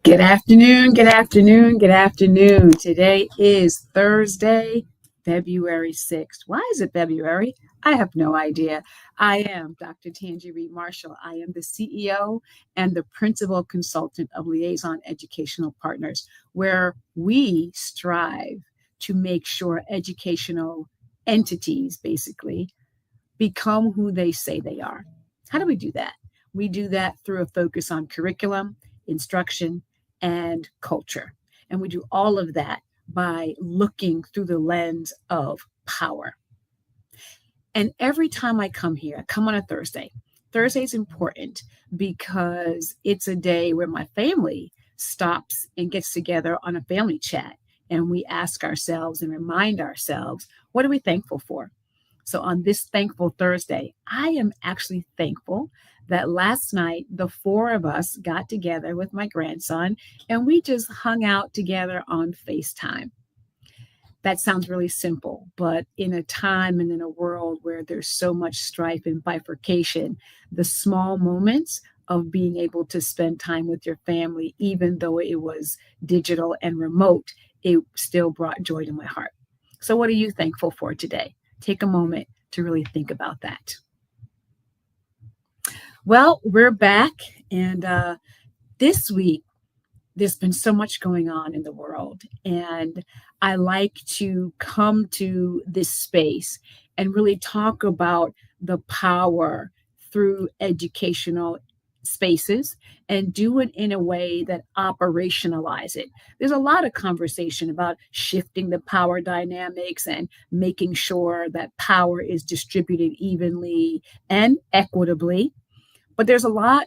Good afternoon, good afternoon, good afternoon. Today is Thursday, February 6th. Why is it February? I have no idea. I am Dr. Tanji Marshall. I am the CEO and the principal consultant of Liaison Educational Partners, where we strive to make sure educational entities basically become who they say they are. How do we do that? We do that through a focus on curriculum, instruction, and culture. And we do all of that by looking through the lens of power. And every time I come here, I come on a Thursday. Thursday is important because it's a day where my family stops and gets together on a family chat. And we ask ourselves and remind ourselves, what are we thankful for? So on this Thankful Thursday, I am actually thankful that last night the four of us got together with my grandson and we just hung out together on FaceTime. That sounds really simple, but in a time and in a world where there's so much strife and bifurcation, the small moments of being able to spend time with your family, even though it was digital and remote, it still brought joy to my heart. So what are you thankful for today? Take a moment to really think about that. Well, we're back, and this week there's been so much going on in the world, and I like to come to this space and really talk about the power through educational spaces and do it in a way that operationalize it. There's a lot of conversation about shifting the power dynamics and making sure that power is distributed evenly and equitably, but there's not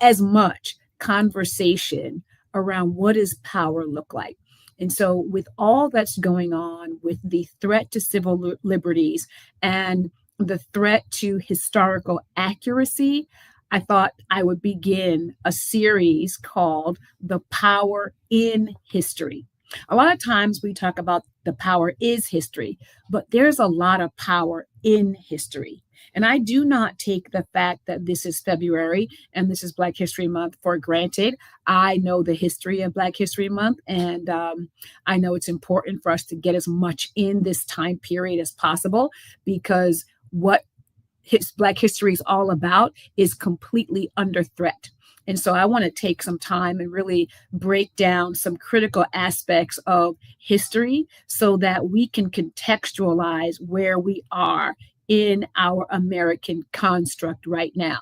as much conversation around what does power look like. And so with all that's going on with the threat to civil liberties and the threat to historical accuracy, I thought I would begin a series called The Power in History. A lot of times we talk about the power is history, but there's a lot of power in history. And I do not take the fact that this is February and this is Black History Month for granted. I know the history of Black History Month, and I know it's important for us to get as much in this time period as possible because what Black history is all about is completely under threat. And so I want to take some time and really break down some critical aspects of history so that we can contextualize where we are in our American construct right now.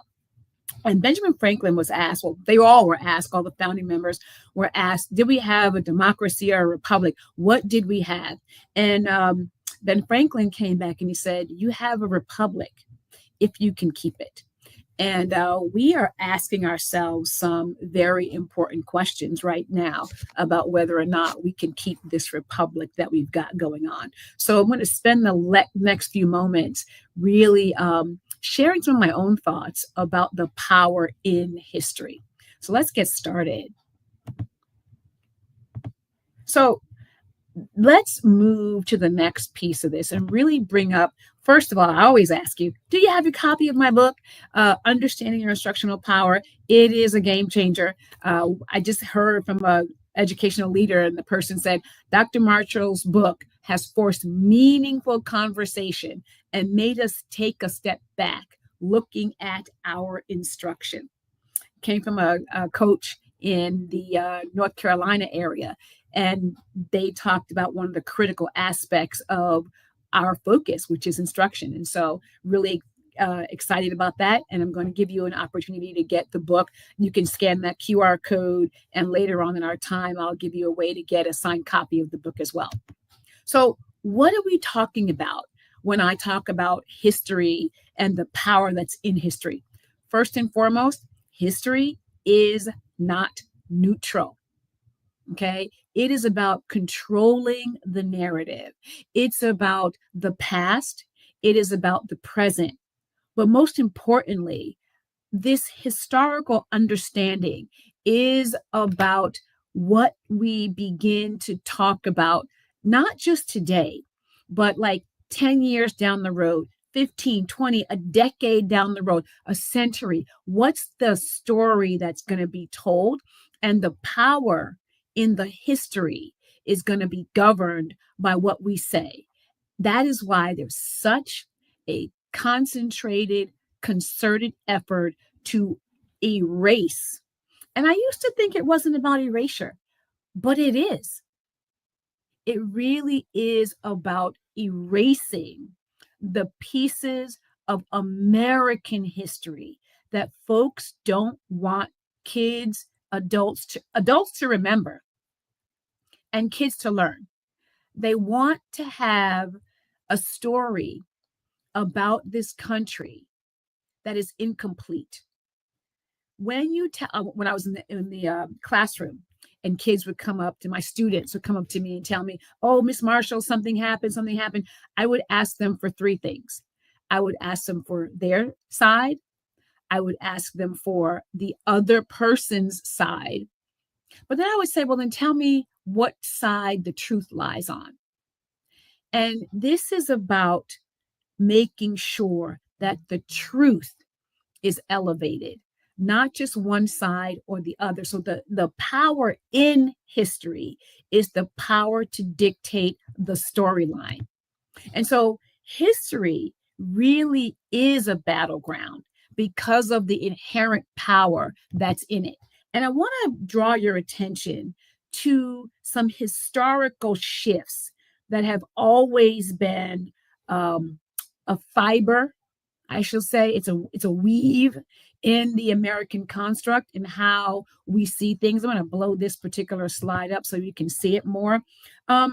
And Benjamin Franklin was asked, well, they all were asked, all the founding members were asked, did we have a democracy or a republic? What did we have? And Ben Franklin came back and he said, you have a republic if you can keep it. And we are asking ourselves some very important questions right now about whether or not we can keep this republic that we've got going on. So I'm going to spend the next few moments really sharing some of my own thoughts about the power in history. So let's get started. So let's move to the next piece of this and really bring up, first of all, I always ask you, do you have a copy of my book, Understanding Your Instructional Power? It is a game changer. I just heard from an educational leader and the person said, Dr. Marshall's book has forced meaningful conversation and made us take a step back looking at our instruction. Came from a coach in the North Carolina area. And they talked about one of the critical aspects of our focus, which is instruction. And so really excited about that. And I'm going to give you an opportunity to get the book. You can scan that QR code. And later on in our time, I'll give you a way to get a signed copy of the book as well. So what are we talking about when I talk about history and the power that's in history? First and foremost, history is not neutral. Okay. It is about controlling the narrative. It's about the past. It is about the present. But most importantly, this historical understanding is about what we begin to talk about, not just today, but like 10 years down the road, 15, 20, a decade down the road, a century? What's the story that's going to be told? And the power in the history is going to be governed by what we say. That is why there's such a concentrated, concerted effort to erase. And I used to think it wasn't about erasure, but it is. It really is about erasing the pieces of American history that folks don't want kids, adults to remember and kids to learn. They want to have a story about this country that is incomplete. When I was in the classroom, and kids would come up to my students would come up to me and tell me, "Oh, Miss Marshall, something happened." I would ask them for three things. I would ask them for their side. I would ask them for the other person's side. But then I would say, well, then tell me what side the truth lies on. And this is about making sure that the truth is elevated, not just one side or the other. So the power in history is the power to dictate the storyline. And so history really is a battleground because of the inherent power that's in it. And I want to draw your attention to some historical shifts that have always been a fiber, I shall say. It's a weave in the American construct and how we see things. I'm going to blow this particular slide up so you can see it more. I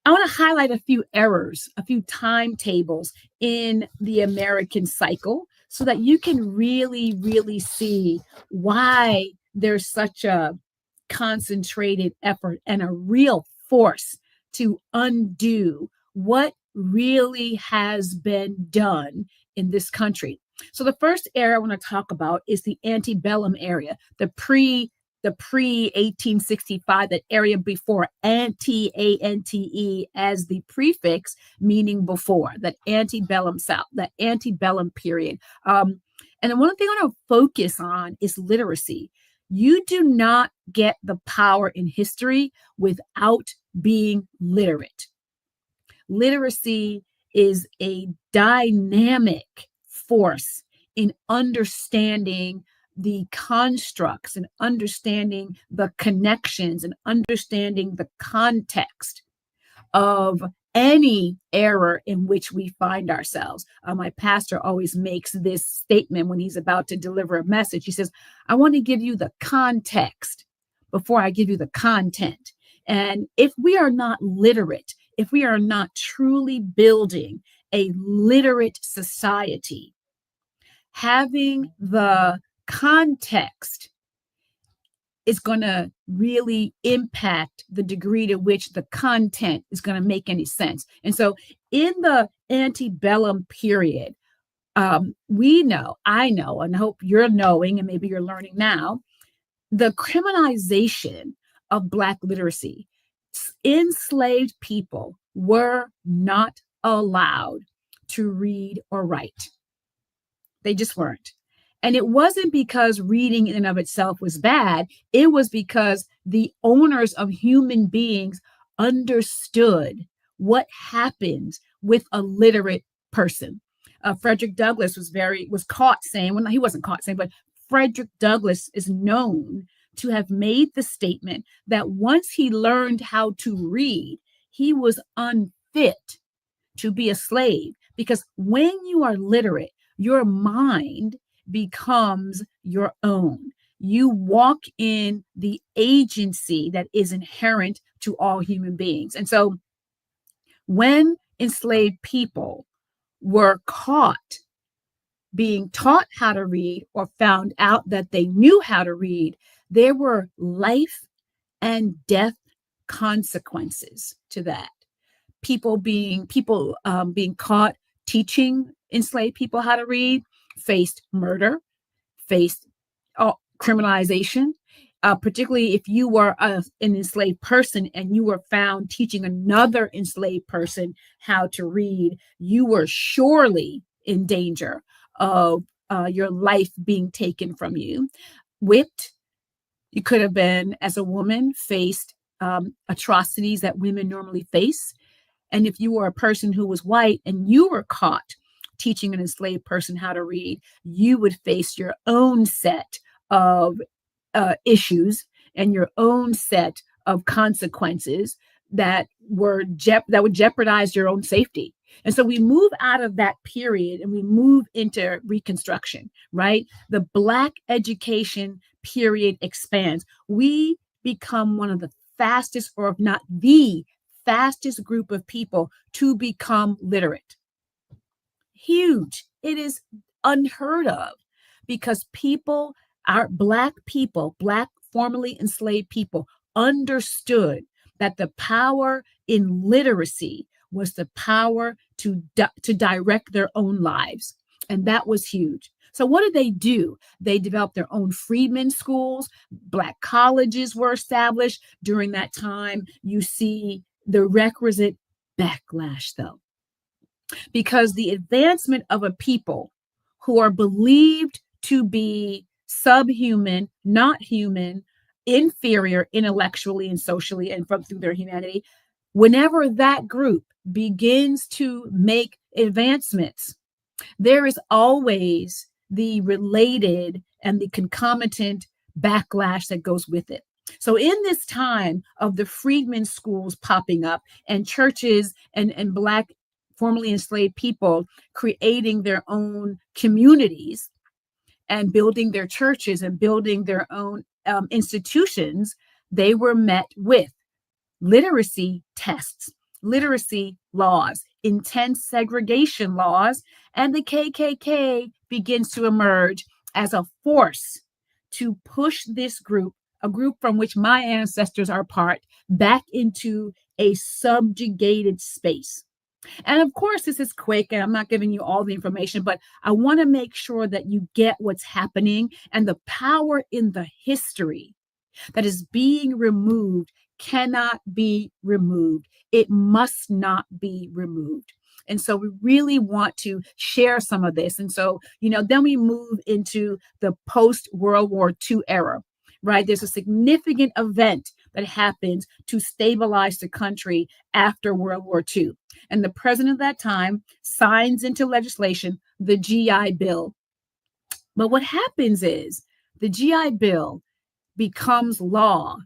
want to highlight a few errors, a few timetables in the American cycle so that you can really, really see why there's such a concentrated effort and a real force to undo what really has been done in this country. So the first era I want to talk about is the antebellum area, the pre 1865, that area before, ante, A-N-T-E, as the prefix meaning before, that antebellum South, that antebellum period. And then one thing I want to focus on is literacy. You do not get the power in history without being literate. Literacy is a dynamic force in understanding the constructs and understanding the connections and understanding the context of any era in which we find ourselves. My pastor always makes this statement when he's about to deliver a message. He says, I want to give you the context before I give you the content. And if we are not literate, if we are not truly building a literate society, having the context is going to really impact the degree to which the content is going to make any sense. And so in the antebellum period, we know, I know, and I hope you're knowing, and maybe you're learning now, the criminalization of Black literacy. Enslaved people were not allowed to read or write. They just weren't. And it wasn't because reading in and of itself was bad. It was because the owners of human beings understood what happens with a literate person. Frederick Douglass was caught saying, well, he wasn't caught saying, but Frederick Douglass is known to have made the statement that once he learned how to read, he was unfit to be a slave. Because when you are literate, your mind becomes your own. You walk in the agency that is inherent to all human beings. And so when enslaved people were caught being taught how to read or found out that they knew how to read, there were life and death consequences to that. People being caught teaching enslaved people how to read faced murder, faced criminalization, particularly if you were an enslaved person and you were found teaching another enslaved person how to read, you were surely in danger of your life being taken from you, whipped. You could have been, as a woman, faced atrocities that women normally face. And if you were a person who was white and you were caught teaching an enslaved person how to read, you would face your own set of issues and your own set of consequences that would jeopardize your own safety. And so we move out of that period and we move into Reconstruction, right? The Black education period expands. We become one of the fastest, or if not the fastest group of people to become literate. Huge. It is unheard of because our Black people, Black formerly enslaved people, understood that the power in literacy was the power to direct their own lives. And that was huge. So what did they do? They developed their own freedmen schools. Black colleges were established. During that time, you see the requisite backlash, though, because the advancement of a people who are believed to be subhuman, not human, inferior intellectually and socially and through their humanity, whenever that group begins to make advancements, there is always the related and the concomitant backlash that goes with it. So in this time of the freedmen schools popping up and churches and Black formerly enslaved people creating their own communities and building their churches and building their own institutions, they were met with literacy tests, literacy laws, intense segregation laws, and the KKK begins to emerge as a force to push this group, a group from which my ancestors are part, back into a subjugated space. And of course, this is quick, and I'm not giving you all the information, but I want to make sure that you get what's happening and the power in the history that is being removed cannot be removed. It must not be removed. And so we really want to share some of this. And so, then we move into the post-World War II era, right? There's a significant event that happens to stabilize the country after World War II. And the president at that time signs into legislation the GI Bill. But what happens is the GI Bill becomes law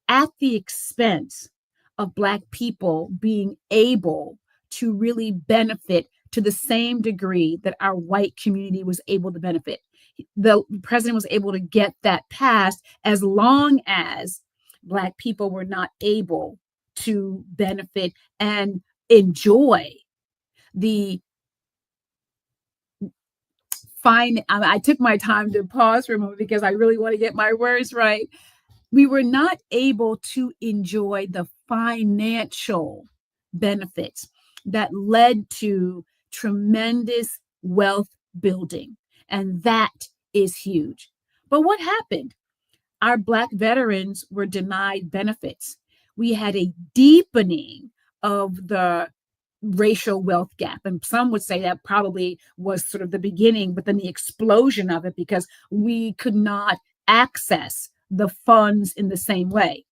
at the expense of Black people being able to really benefit to the same degree that our white community was able to benefit. The president was able to get that passed as long as Black people were not able to benefit and enjoy the fine. I took my time to pause for a moment because I really want to get my words right. We were not able to enjoy the financial benefits that led to tremendous wealth building. And that is huge. But what happened? Our Black veterans were denied benefits. We had a deepening of the racial wealth gap. And some would say that probably was sort of the beginning, but then the explosion of it because we could not access the funds in the same way.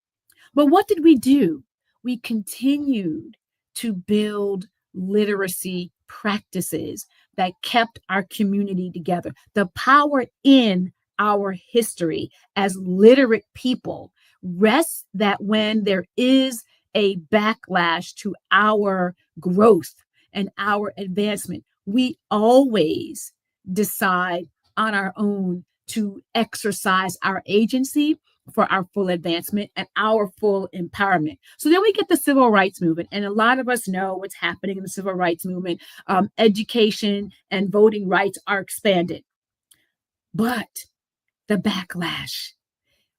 But what did we do? We continued to build literacy practices that kept our community together. The power in our history as literate people rests that when there is a backlash to our growth and our advancement, we always decide on our own to exercise our agency for our full advancement and our full empowerment. So then we get the civil rights movement. And a lot of us know what's happening in the civil rights movement. Education and voting rights are expanded. But the backlash,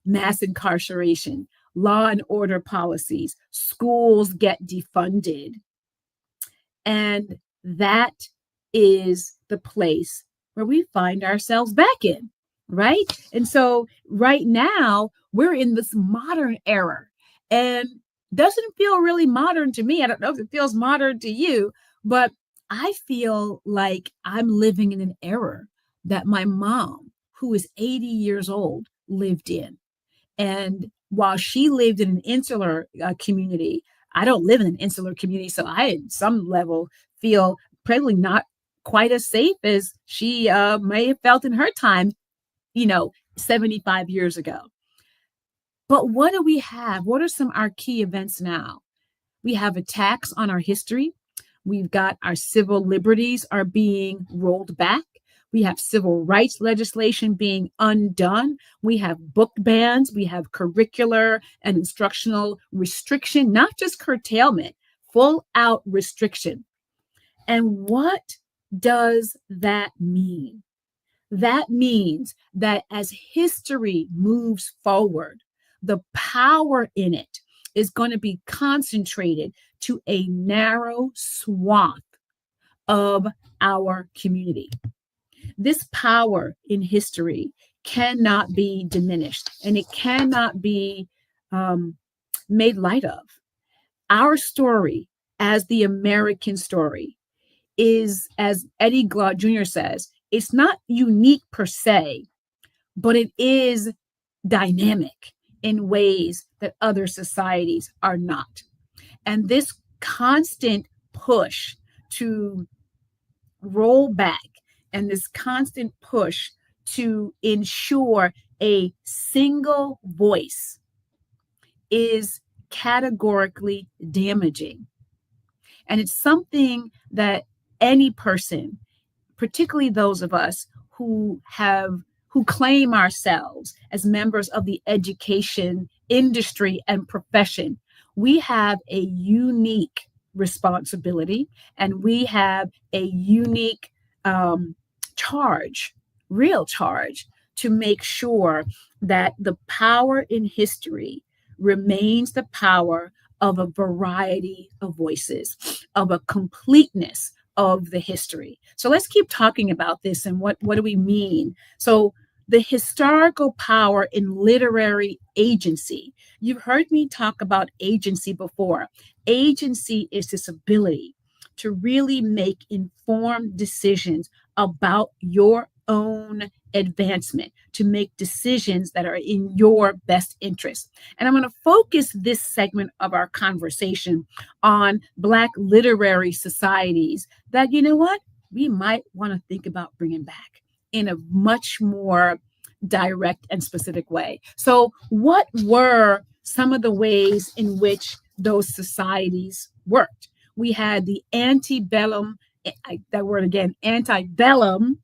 mass incarceration, law and order policies, schools get defunded. And that is the place where we find ourselves back in, right? And so right now we're in this modern era and doesn't feel really modern to me. I don't know if it feels modern to you, but I feel like I'm living in an era that my mom, who is 80 years old, lived in. And while she lived in an insular community, I don't live in an insular community. So I, at some level, feel probably not quite as safe as she may have felt in her time, 75 years ago. But what do we have? What are some of our key events now? We have attacks on our history. We've got our civil liberties are being rolled back. We have civil rights legislation being undone. We have book bans. We have curricular and instructional restriction, not just curtailment, full out restriction. And what does that mean? That means that as history moves forward, the power in it is going to be concentrated to a narrow swath of our community. This power in history cannot be diminished and it cannot be made light of. Our story, as the American story, is, as Eddie Glaude Jr. says, it's not unique per se, but it is dynamic in ways that other societies are not. And this constant push to roll back and this constant push to ensure a single voice is categorically damaging. And it's something that any person, particularly those of us who claim ourselves as members of the education industry and profession, we have a unique responsibility and we have a unique real charge to make sure that the power in history remains the power of a variety of voices, of a completeness of the history. So let's keep talking about this and what do we mean? So the historical power in literary agency. You've heard me talk about agency before. Agency is this ability to really make informed decisions about your own advancement, to make decisions that are in your best interest. And I'm going to focus this segment of our conversation on Black literary societies that, we might want to think about bringing back in a much more direct and specific way. So what were some of the ways in which those societies worked? We had the antebellum, that word again, antebellum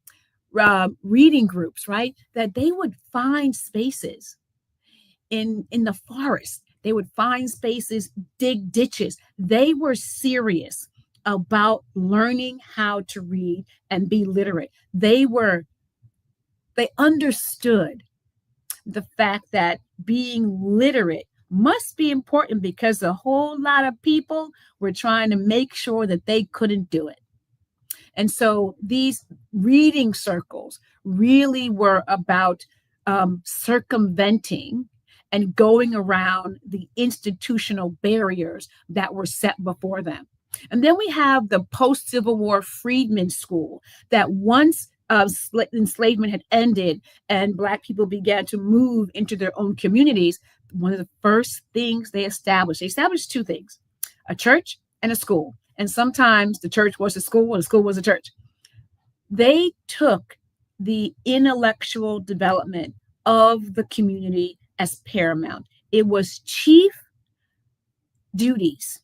reading groups, right? That they would find spaces in the forest. They would find spaces, dig ditches. They were serious about learning how to read and be literate. They understood the fact that being literate must be important because a whole lot of people were trying to make sure that they couldn't do it. And so these reading circles really were about circumventing and going around the institutional barriers that were set before them. And then we have the post-Civil War Freedmen's School that once enslavement had ended and Black people began to move into their own communities, one of the first things they established two things, a church and a school. And sometimes the church was a school and the school was a church. They took the intellectual development of the community as paramount. It was chief duties.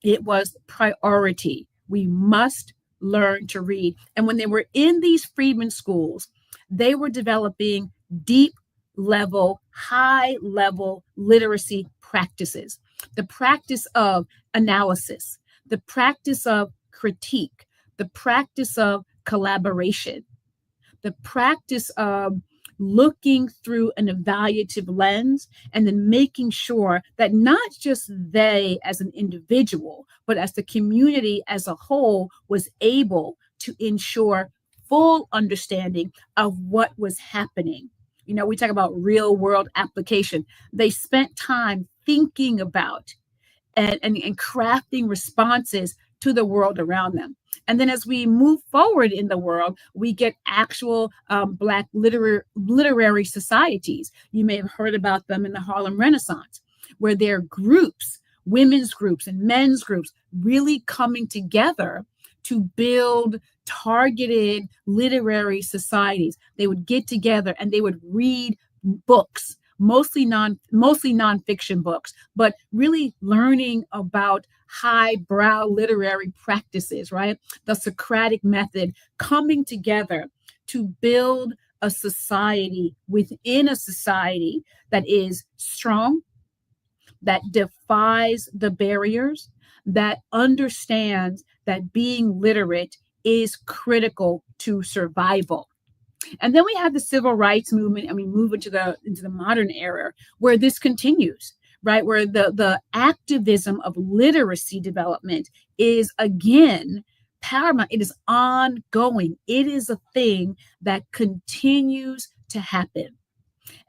It was priority. We must learn to read. And when they were in these freedmen schools, they were developing deep level, high level literacy practices. The practice of analysis, the practice of critique, the practice of collaboration, the practice of looking through an evaluative lens and then making sure that not just they as an individual, but as the community as a whole was able to ensure full understanding of what was happening. We talk about real world application. They spent time thinking about and crafting responses to the world around them. And then as we move forward in the world, we get actual Black literary societies. You may have heard about them in the Harlem Renaissance, where they're groups, women's groups and men's groups, really coming together to build targeted literary societies. They would get together and they would read books, mostly nonfiction books, but really learning about highbrow literary practices, right? The Socratic method, coming together to build a society within a society that is strong, that defies the barriers, that understands that being literate is critical to survival. And then we have the civil rights movement, and we move into the modern era where this continues, right? Where the activism of literacy development is again paramount. It is ongoing. It is a thing that continues to happen.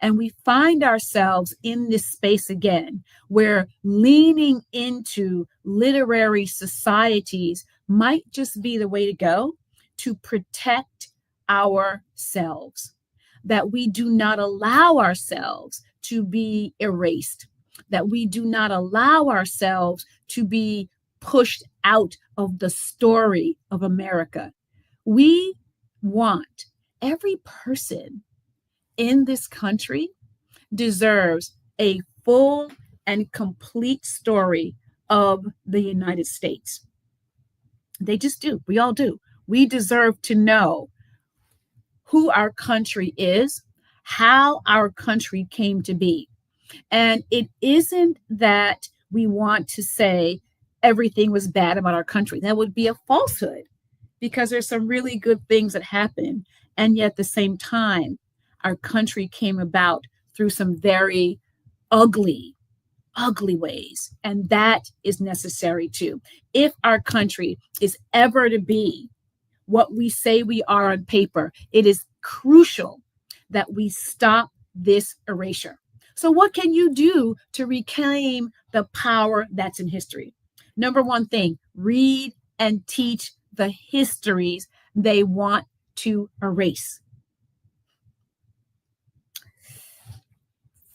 And we find ourselves in this space again, where leaning into literary societies might just be the way to go to protect ourselves, that we do not allow ourselves to be erased, that we do not allow ourselves to be pushed out of the story of America. We want every person in this country deserves a full and complete story of the United States. They just do. We all do. We deserve to know who our country is, how our country came to be. And it isn't that we want to say everything was bad about our country. That would be a falsehood, because there's some really good things that happen. And yet at the same time, our country came about through some very ugly ways. And that is necessary too. If our country is ever to be what we say we are on paper, it is crucial that we stop this erasure. So what can you do to reclaim the power that's in history? Number one thing, read and teach the histories they want to erase.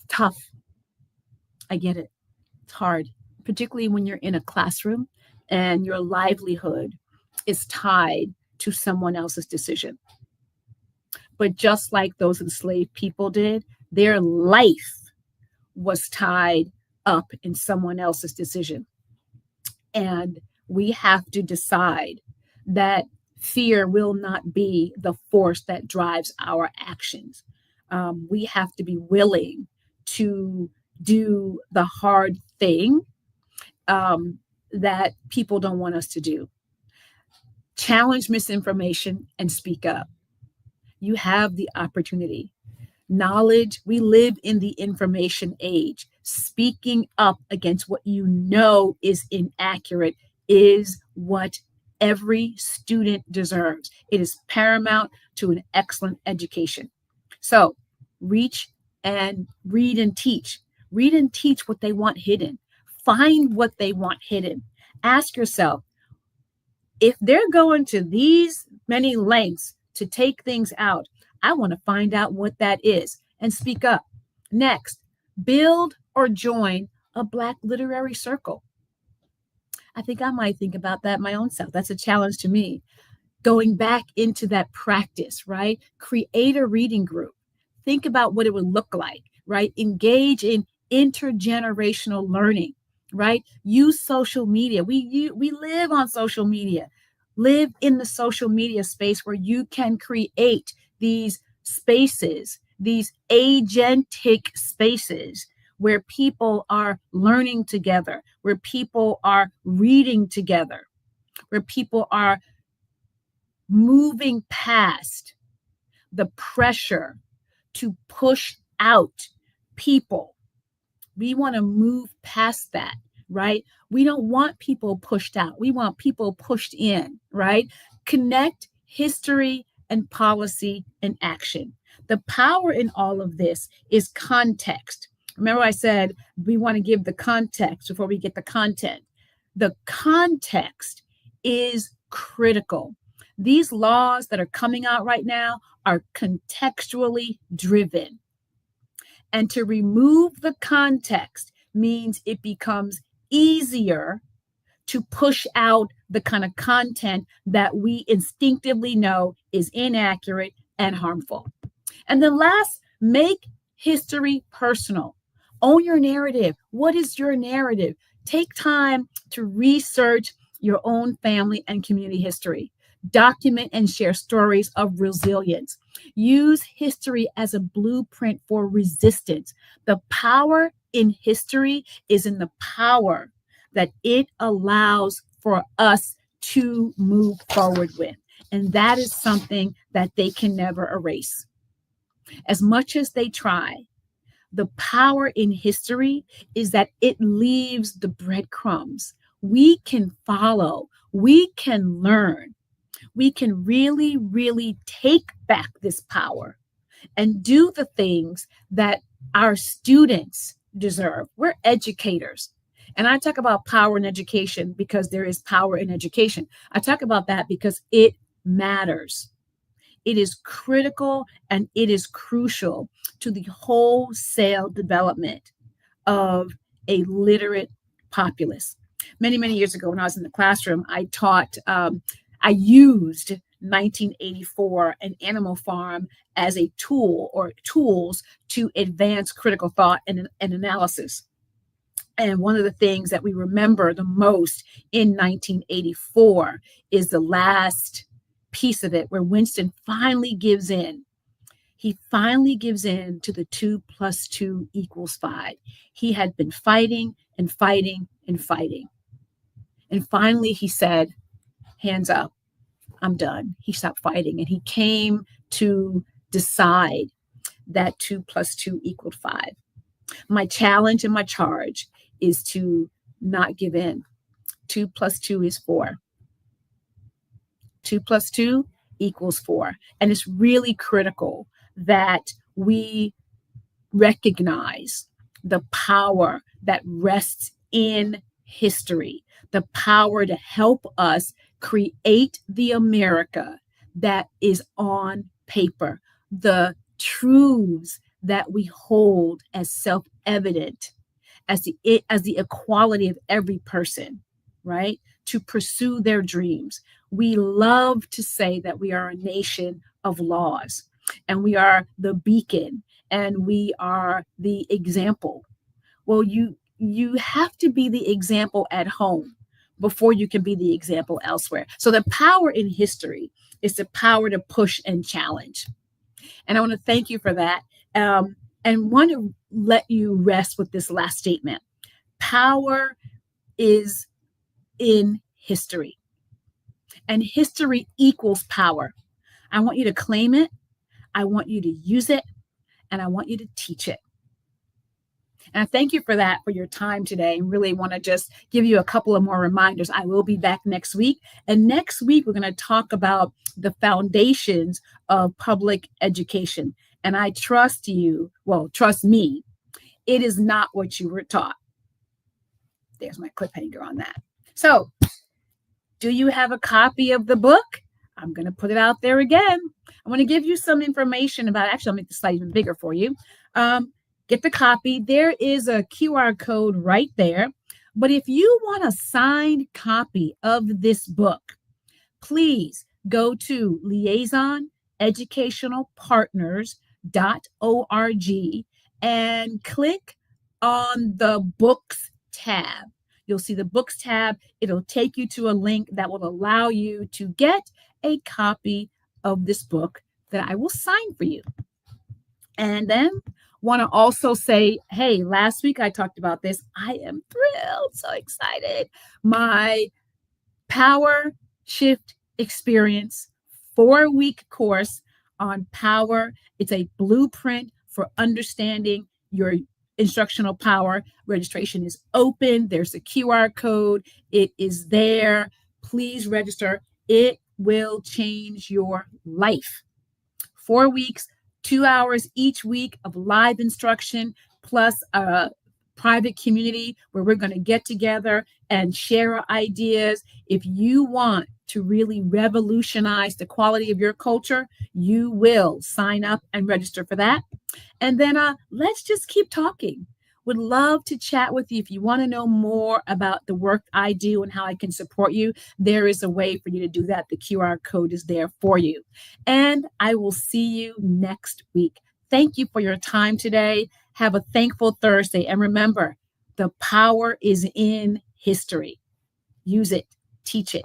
Tough. I get it. It's hard, particularly when you're in a classroom and your livelihood is tied to someone else's decision. But just like those enslaved people did, their life was tied up in someone else's decision. And we have to decide that fear will not be the force that drives our actions. We have to be willing to do the hard thing that people don't want us to do. Challenge misinformation and speak up. You have the opportunity. Knowledge, we live in the information age. Speaking up against what you know is inaccurate is what every student deserves. It is paramount to an excellent education. So reach and read and teach. Read and teach what they want hidden. Find what they want hidden. Ask yourself, if they're going to these many lengths to take things out, I want to find out what that is and speak up. Next, build or join a Black literary circle. I think I might think about that my own self. That's a challenge to me. Going back into that practice, right? Create a reading group. Think about what it would look like, right? Engage in intergenerational learning, right? Use social media. We live on social media. Live in the social media space where you can create these spaces, these agentic spaces where people are learning together, where people are reading together, where people are moving past the pressure to push out people. We want to move past that, right? We don't want people pushed out. We want people pushed in, right? Connect history and policy and action. The power in all of this is context. Remember I said we want to give the context before we get the content. The context is critical. These laws that are coming out right now are contextually driven. And to remove the context means it becomes easier to push out the kind of content that we instinctively know is inaccurate and harmful. And then last, make history personal. Own your narrative. What is your narrative? Take time to research your own family and community history. Document and share stories of resilience. Use history as a blueprint for resistance. The power in history is in the power that it allows for us to move forward with. And that is something that they can never erase. As much as they try, the power in history is that it leaves the breadcrumbs. We can follow, we can learn, we can really, really take back this power and do the things that our students deserve. We're educators. And I talk about power in education because there is power in education. I talk about that because it matters. It is critical and it is crucial to the wholesale development of a literate populace. Many, many years ago, when I was in the classroom, I used 1984 and Animal Farm as a tool or tools to advance critical thought and analysis. And one of the things that we remember the most in 1984 is the last piece of it where Winston finally gives in. He finally gives in to the 2 + 2 = 5. He had been fighting and fighting and fighting. And finally he said, hands up, I'm done. He stopped fighting and he came to decide that 2 + 2 = 5. My challenge and my charge is to not give in. 2 + 2 is 4. 2 + 2 = 4. And it's really critical that we recognize the power that rests in history, the power to help us create the America that is on paper, the truths that we hold as self-evident, as the equality of every person, right? To pursue their dreams. We love to say that we are a nation of laws and we are the beacon and we are the example. Well, you have to be the example at home before you can be the example elsewhere. So the power in history is the power to push and challenge. And I want to thank you for that. And want to let you rest with this last statement. Power is in history. And history equals power. I want you to claim it. I want you to use it. And I want you to teach it. And I thank you for that, for your time today. And really want to just give you a couple of more reminders. I will be back next week. And next week, we're going to talk about the foundations of public education. And I trust you, well, trust me, it is not what you were taught. There's my cliffhanger on that. So, do you have a copy of the book? I'm going to put it out there again. I want to give you some information about, actually, I'll make the slide even bigger for you. Get the copy. There is a QR code right there. But if you want a signed copy of this book, please go to liaisoneducationalpartners.org and click on the books tab. You'll see the books tab. It'll take you to a link that will allow you to get a copy of this book that I will sign for you. And then want to also say, hey, last week I talked about this. I am thrilled, so excited. My Power Shift Experience 4-week course on power. It's a blueprint for understanding your instructional power. Registration is open. There's a QR code. It is there. Please register. It will change your life. 4 weeks, 2 hours each week of live instruction, plus private community where we're going to get together and share our ideas. If you want to really revolutionize the quality of your culture, you will sign up and register for that. And then let's just keep talking. Would love to chat with you. If you want to know more about the work I do and how I can support you, there is a way for you to do that. The QR code is there for you. And I will see you next week. Thank you for your time today. Have a thankful Thursday. And remember, the power is in history. Use it, teach it.